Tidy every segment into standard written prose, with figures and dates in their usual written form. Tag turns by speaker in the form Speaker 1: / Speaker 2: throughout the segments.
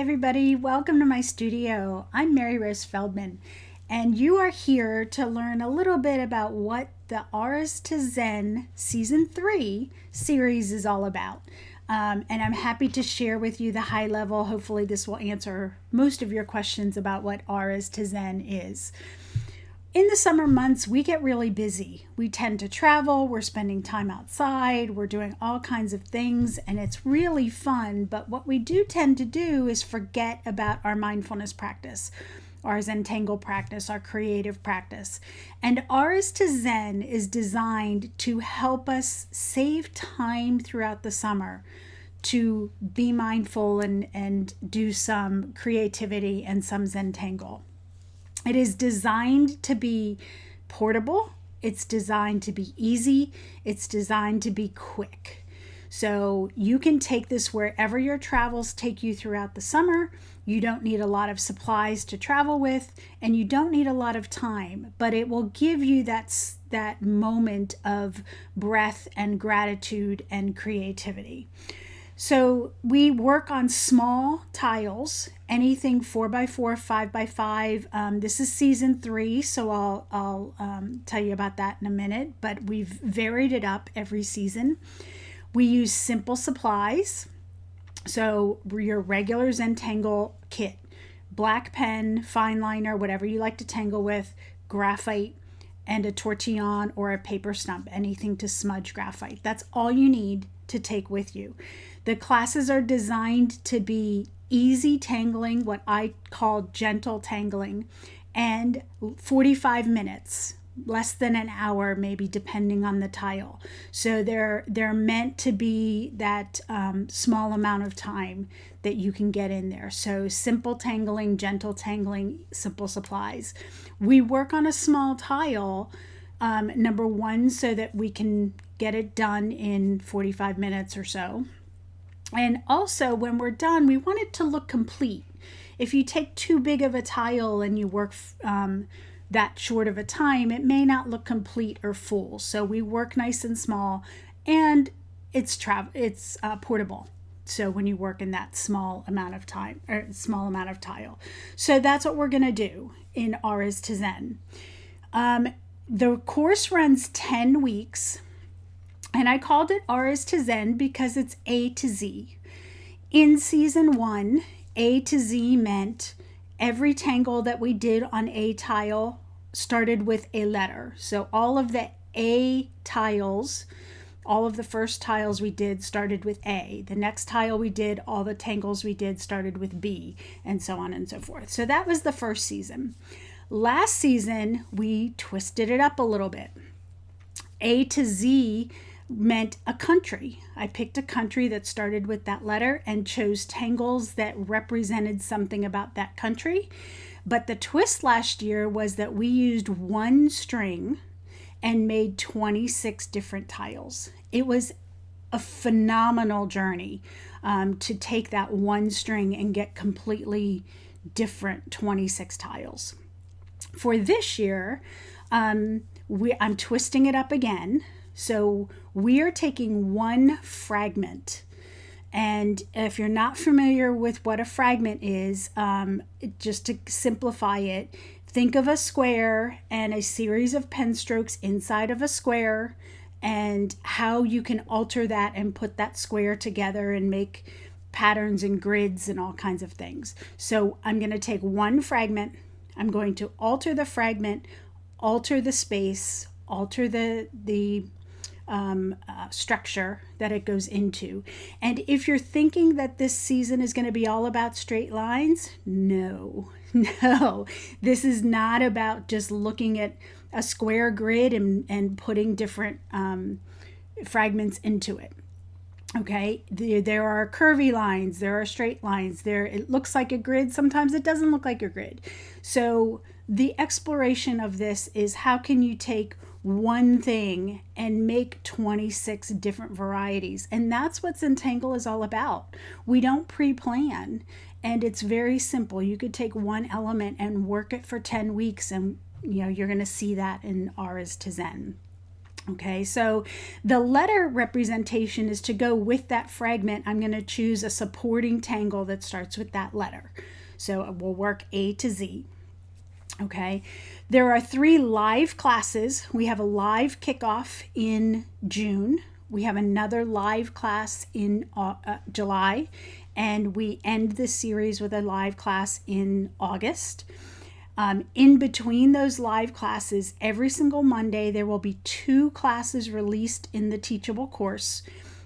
Speaker 1: everybody, welcome to my studio. I'm Mary Rose Feldman, and you are here to learn a little bit about what the R's to Zen Season 3 series is all about. And I'm happy to share with you the high level. Hopefully this will answer most of your questions about what R's to Zen is. In the summer months, we get really busy. We tend to travel, we're spending time outside, we're doing all kinds of things, and it's really fun. But what we do tend to do is forget about our mindfulness practice, our Zentangle practice, our creative practice. And R's to Zen is designed to help us save time throughout the summer to be mindful and do some creativity and some Zentangle. It is designed to be portable. It's designed to be easy. It's designed to be quick. So you can take this wherever your travels take you throughout the summer. You don't need a lot of supplies to travel with, and you don't need a lot of time, but it will give you that moment of breath and gratitude and creativity. So we work on small tiles, anything 4x4, 5x5. This is season 3, so I'll tell you about that in a minute, but we've varied it up every season. We use simple supplies, so your regular Zentangle kit, black pen, fine liner, whatever you like to tangle with, graphite, and a tortillon or a paper stump, anything to smudge graphite. That's all you need to take with you. The classes are designed to be easy tangling, what I call gentle tangling, and 45 minutes, less than an hour maybe, depending on the tile. So they're meant to be that small amount of time that you can get in there. So simple tangling, gentle tangling, simple supplies. We work on a small tile, number one, so that we can get it done in 45 minutes or so. And also, when we're done, we want it to look complete. If you take too big of a tile and you work that short of a time, it may not look complete or full. So we work nice and small, and it's portable. So when you work in that small amount of time or small amount of tile, so that's what we're going to do in R's to Zen. The course runs 10 weeks. And I called it R's to Zen because it's A to Z. In season 1, A to Z meant every tangle that we did on a tile started with a letter. So all of the A tiles, all of the first tiles we did started with A. The next tile we did, all the tangles we did started with B, and so on and so forth. So that was the first season. Last season, we twisted it up a little bit. A to Z meant a country. I picked a country that started with that letter and chose tangles that represented something about that country. But the twist last year was that we used one string and made 26 different tiles. It was a phenomenal journey to take that one string and get completely different 26 tiles. For this year, I'm twisting it up again. So we are taking one fragment. And if you're not familiar with what a fragment is, just to simplify it, think of a square and a series of pen strokes inside of a square, and how you can alter that and put that square together and make patterns and grids and all kinds of things. So I'm going to take one fragment. I'm going to alter the fragment, alter the space, alter the structure that it goes into. And if you're thinking that this season is going to be all about straight lines, no, this is not about just looking at a square grid and putting different fragments into it. Okay, there are curvy lines, there are straight lines, it looks like a grid, sometimes it doesn't look like a grid. So the exploration of this is, how can you take one thing and make 26 different varieties? And that's what Zentangle is all about. We don't pre-plan, and it's very simple. You could take one element and work it for 10 weeks, and you're going to see that in R's to Zen. Okay, so the letter representation is to go with that fragment. I'm going to choose a supporting tangle that starts with that letter. So we'll work A to Z. Okay, there are 3 live classes. We have a live kickoff in June. We have another live class in July, and we end the series with a live class in August. In between those live classes, every single Monday, there will be 2 classes released in the teachable course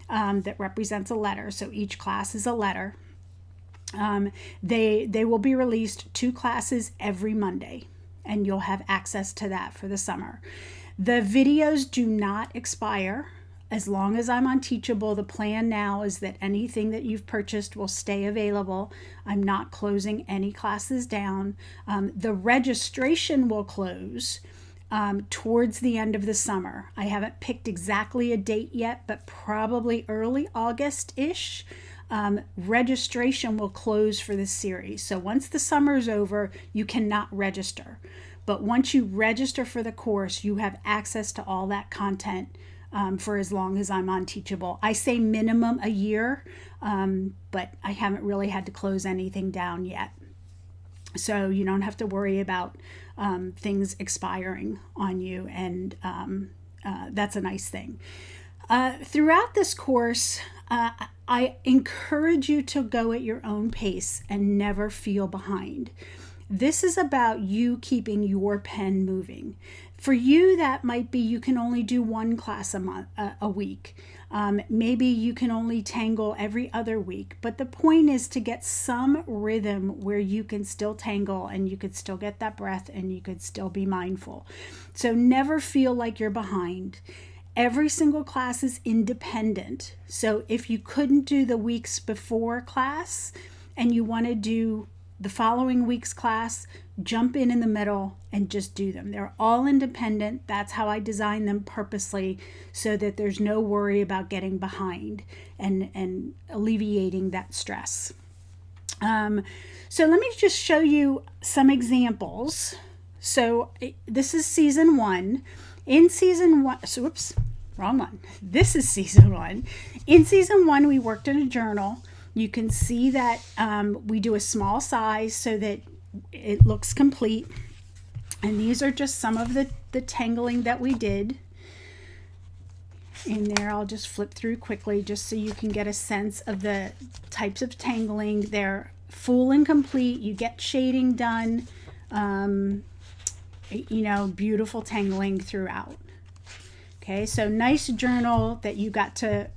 Speaker 1: that represents a letter. So each class is a letter. They will be released 2 classes every Monday, and you'll have access to that for the summer. The videos do not expire. As long as I'm on Teachable, the plan now is that anything that you've purchased will stay available. I'm not closing any classes down. The registration will close towards the end of the summer. I haven't picked exactly a date yet, but probably early August-ish. Registration will close for this series. So once the summer is over, you cannot register. But once you register for the course, you have access to all that content for as long as I'm on Teachable. I say minimum a year, but I haven't really had to close anything down yet. So you don't have to worry about things expiring on you, and that's a nice thing. Throughout this course, I encourage you to go at your own pace and never feel behind. This is about you keeping your pen moving. For you, that might be you can only do 1 class a week. Maybe you can only tangle every other week. But the point is to get some rhythm where you can still tangle and you could still get that breath and you could still be mindful. So never feel like you're behind. Every single class is independent. So if you couldn't do the weeks before class and you want to do the following week's class, jump in the middle and just do them. They're all independent. That's how I designed them purposely, so that there's no worry about getting behind and alleviating that stress. So let me just show you some examples. So this is season 1. In season 1, so whoops, wrong one. This is season 1. In season 1, we worked in a journal. You can see that we do a small size so that it looks complete. And these are just some of the tangling that we did. In there, I'll just flip through quickly just so you can get a sense of the types of tangling. They're full and complete. You get shading done. Beautiful tangling throughout. Okay, so nice journal that you got to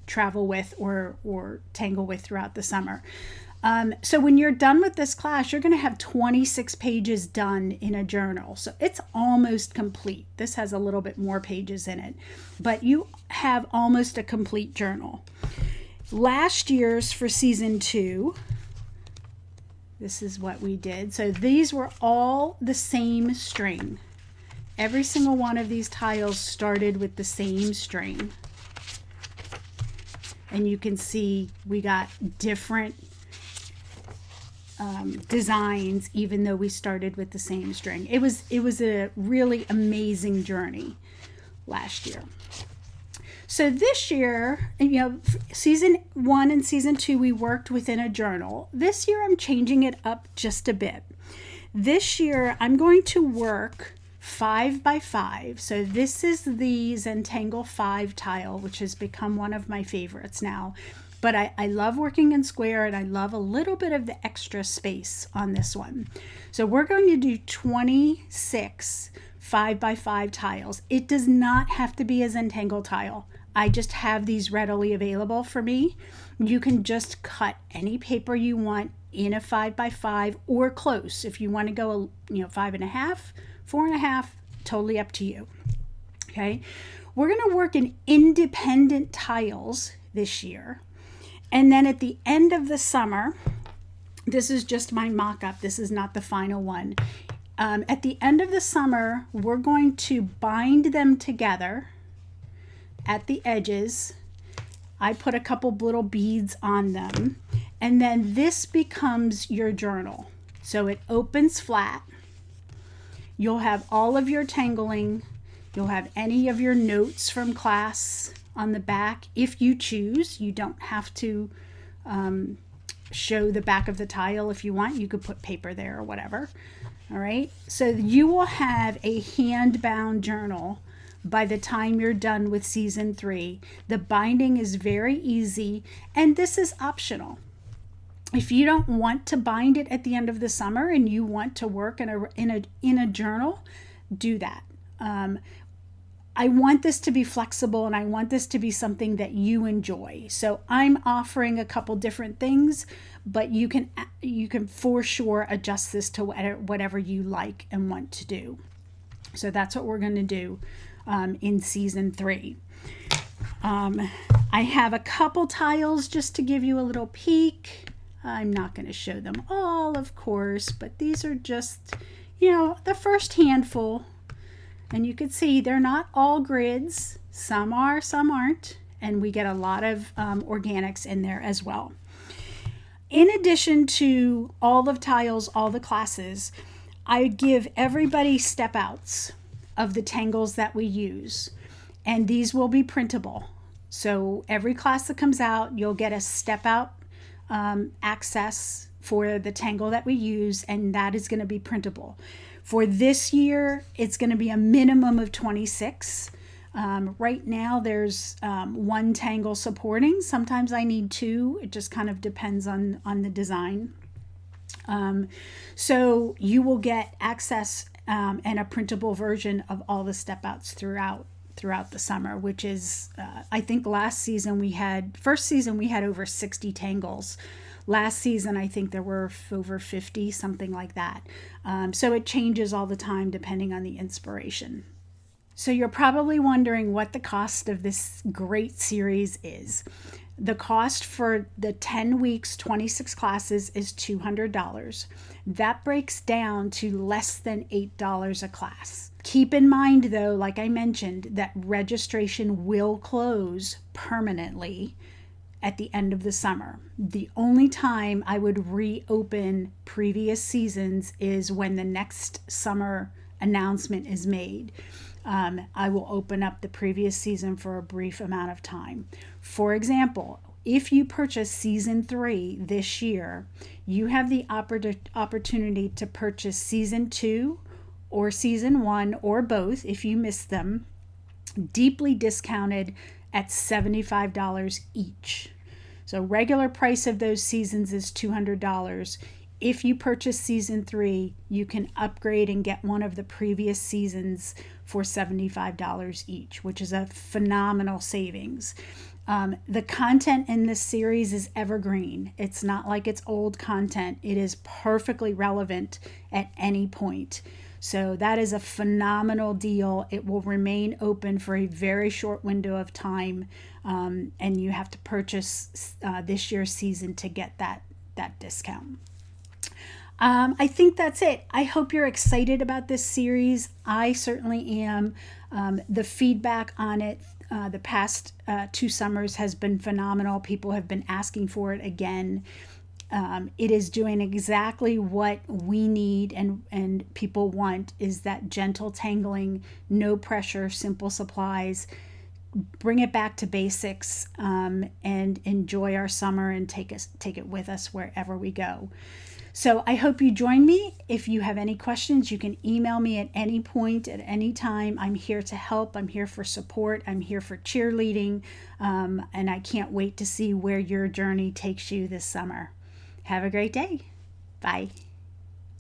Speaker 1: travel with or tangle with throughout the summer. So when you're done with this class, you're going to have 26 pages done in a journal. So it's almost complete. This has a little bit more pages in it, but you have almost a complete journal. Last year's for season 2, this is what we did. So these were all the same string. Every single one of these tiles started with the same string. And you can see we got different designs, even though we started with the same string. It was a really amazing journey last year. So this year, season 1 and season 2, we worked within a journal. This year, I'm changing it up just a bit. This year, I'm going to work 5 by 5. So this is the Zentangle 5 tile, which has become one of my favorites now. But I love working in square, and I love a little bit of the extra space on this one. So we're going to do 26 5 by 5 tiles. It does not have to be a Zentangle tile. I just have these readily available for me. You can just cut any paper you want in a 5 by 5 or close. If you want to go 5.5, 4.5, totally up to you. Okay, we're going to work in independent tiles this year. And then at the end of the summer, this is just my mock-up. This is not the final one. At the end of the summer, we're going to bind them together at the edges. I put a couple little beads on them. And then this becomes your journal. So it opens flat. You'll have all of your tangling You'll have any of your notes from class on the back if you choose. You don't have to show the back of the tile. If you want, you could put paper there or whatever. All right, so you will have a hand-bound journal by the time you're done with season 3. The binding is very easy, and this is optional. If you don't want to bind it at the end of the summer and you want to work in a journal, do that. I want this to be flexible, and I want this to be something that you enjoy. So I'm offering a couple different things, but you can for sure adjust this to whatever you like and want to do. So that's what we're going to do in season 3. I have a couple tiles just to give you a little peek. I'm not going to show them all, of course, but these are just, the first handful. And you can see they're not all grids. Some are, some aren't. And we get a lot of organics in there as well. In addition to all of tiles, all the classes, I give everybody step outs of the tangles that we use. And these will be printable. So every class that comes out, you'll get a step out access for the tangle that we use, and that is going to be printable. For this year, it's going to be a minimum of 26. Right now, there's 1 tangle supporting. Sometimes I need 2. It just kind of depends on the design. So you will get access and a printable version of all the step outs throughout the summer, which is, I think first season we had over 60 tangles. Last season, I think there were over 50, something like that. So it changes all the time depending on the inspiration. So you're probably wondering what the cost of this great series is. The cost for the 10 weeks, 26 classes is $200. That breaks down to less than $8 a class. Keep in mind, though, like I mentioned, that registration will close permanently at the end of the summer. The only time I would reopen previous seasons is when the next summer announcement is made. I will open up the previous season for a brief amount of time. For example, if you purchase season 3 this year, you have the opportunity to purchase season 2 or season 1 or both if you missed them, deeply discounted at $75 each. So regular price of those seasons is $200. If you purchase season 3, you can upgrade and get one of the previous seasons for $75 each, which is a phenomenal savings. The content in this series is evergreen. It's not like it's old content. It is perfectly relevant at any point. So that is a phenomenal deal. It will remain open for a very short window of time, and you have to purchase this year's season to get that discount. I think that's it. I hope you're excited about this series. I certainly am. The feedback on it the past 2 summers has been phenomenal. People have been asking for it again. It is doing exactly what we need and people want, is that gentle tangling, no pressure, simple supplies. Bring it back to basics and enjoy our summer and take it with us wherever we go. So I hope you join me. If you have any questions, you can email me at any point, at any time. I'm here to help. I'm here for support. I'm here for cheerleading. And I can't wait to see where your journey takes you this summer. Have a great day. Bye.